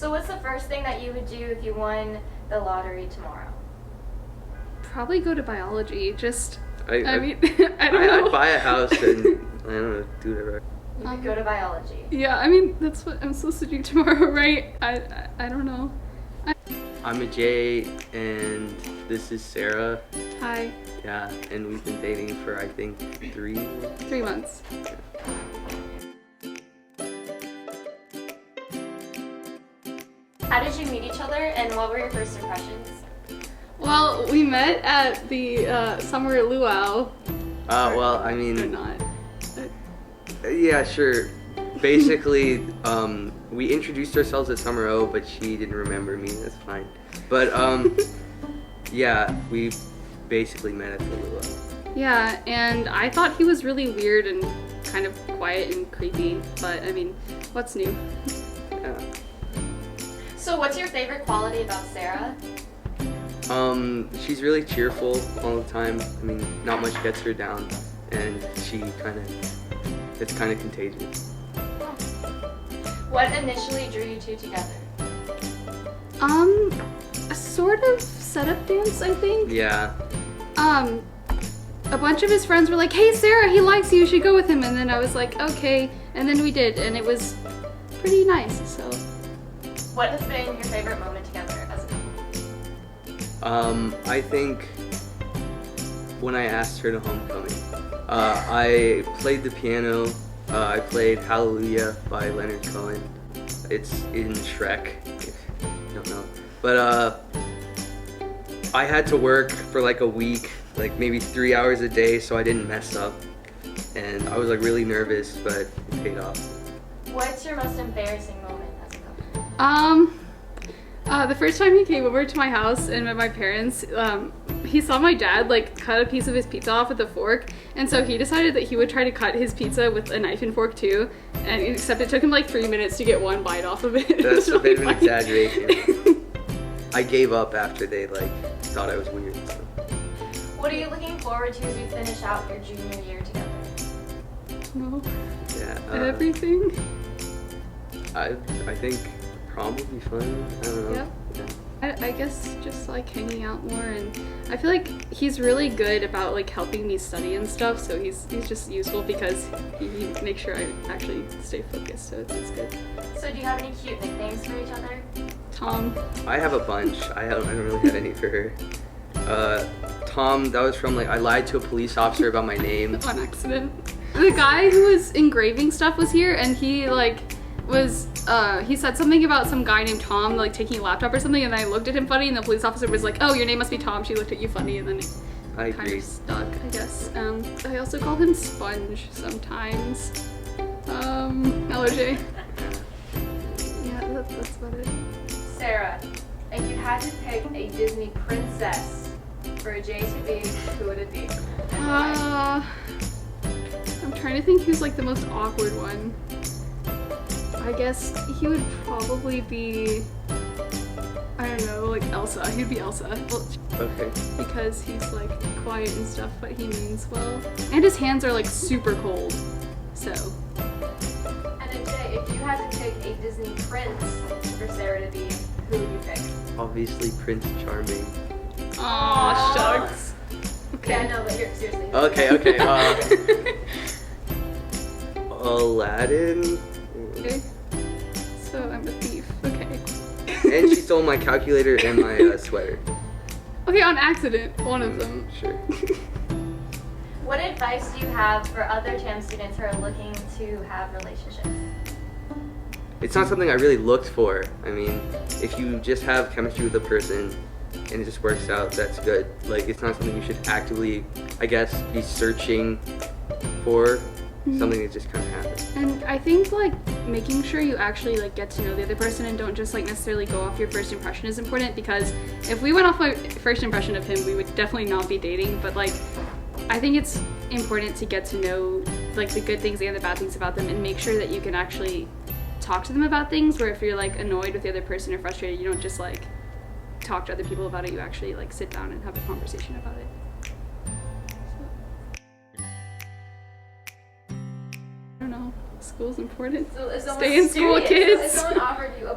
So what's the first thing that you would do if you won the lottery tomorrow? Probably go to biology. Just, I mean, I don't know. I'd buy a house and, I don't know, do whatever. You could go to biology. Yeah, I mean, that's what I'm supposed to do tomorrow, right? I don't know. I'm Ajay, and this is Sarah. Hi. Yeah, and we've been dating for, I think, 3 months? 3 months. Yeah. How did you meet each other, and what were your first impressions? Well, we met at the summer luau. Well, I Or mean, not. yeah, sure. Basically, we introduced ourselves at Summer O, but she didn't remember me. That's fine. But yeah, we basically met at the luau. Yeah, and I thought he was really weird and kind of quiet and creepy, but I mean, what's new? Yeah. So what's your favorite quality about Sarah? She's really cheerful all the time. I mean, not much gets her down, and it's kind of contagious. What initially drew you two together? A sort of setup dance, I think. Yeah. A bunch of his friends were like, "Hey Sarah, he likes you should go with him," and then I was like, "Okay," and then we did, and it was pretty nice, so. What has been your favorite moment together as a couple? I think when I asked her to homecoming, I played the piano. I played Hallelujah by Leonard Cohen. It's in Shrek, if you don't know. But I had to work for like a week, like maybe 3 hours a day, so I didn't mess up. And I was like really nervous, but it paid off. What's your most embarrassing moment as a couple? The first time he came over to my house and met my parents, he saw my dad like cut a piece of his pizza off with a fork, and so he decided that he would try to cut his pizza with a knife and fork too, and except it took him like 3 minutes to get one bite off of it. That's a bit of an funny. exaggeration. I gave up after they like thought I was weird and stuff. What are you looking forward to as you finish out your junior year together? No. Yeah. Everything. I think prom would be fun. I don't know. Yep. Yeah. I guess just like hanging out more, and I feel like he's really good about like helping me study and stuff, so he's just useful because he makes sure I actually stay focused, so it's good. So do you have any cute nicknames for each other? Tom. I have a bunch. I don't really have any for her. Tom, that was from like I lied to a police officer about my name. On accident. The guy who was engraving stuff was here, and he like was he said something about some guy named Tom like taking a laptop or something, and I looked at him funny, and the police officer was like, "Oh, your name must be Tom." She looked at you funny, and then it I kind agree. of stuck, I guess. I also call him Sponge sometimes. LJ. Yeah, that's about it. Sarah, if you had to pick a Disney princess for a J to be, who would it be? And why? I'm trying to think who's like the most awkward one. I guess he would probably be, I don't know, like Elsa. He'd be Elsa. Well, Okay. because he's like quiet and stuff, but he means well. And his hands are like super cold, so. And then Jay, if you had to pick a Disney prince for Sarah to be, who would you pick? Obviously Prince Charming. Aw, shucks. Okay. Yeah, no, but you're seriously. Okay. Aladdin. Okay. So I'm a thief. Okay. And she stole my calculator and my sweater. Okay, on accident, one of them. Sure. What advice do you have for other TAMS students who are looking to have relationships? It's not something I really looked for. I mean, if you just have chemistry with a person and it just works out, that's good. Like, it's not something you should actively, I guess, be searching for. Something that just kind of happens. And I think like making sure you actually like get to know the other person and don't just like necessarily go off your first impression is important, because if we went off my first impression of him, we would definitely not be dating. But like, I think it's important to get to know like the good things and the bad things about them, and make sure that you can actually talk to them about things, where if you're like annoyed with the other person or frustrated, you don't just like talk to other people about it, you actually like sit down and have a conversation about it. I don't know. School's important. So if Stay in school, serious, kids. If someone offered you a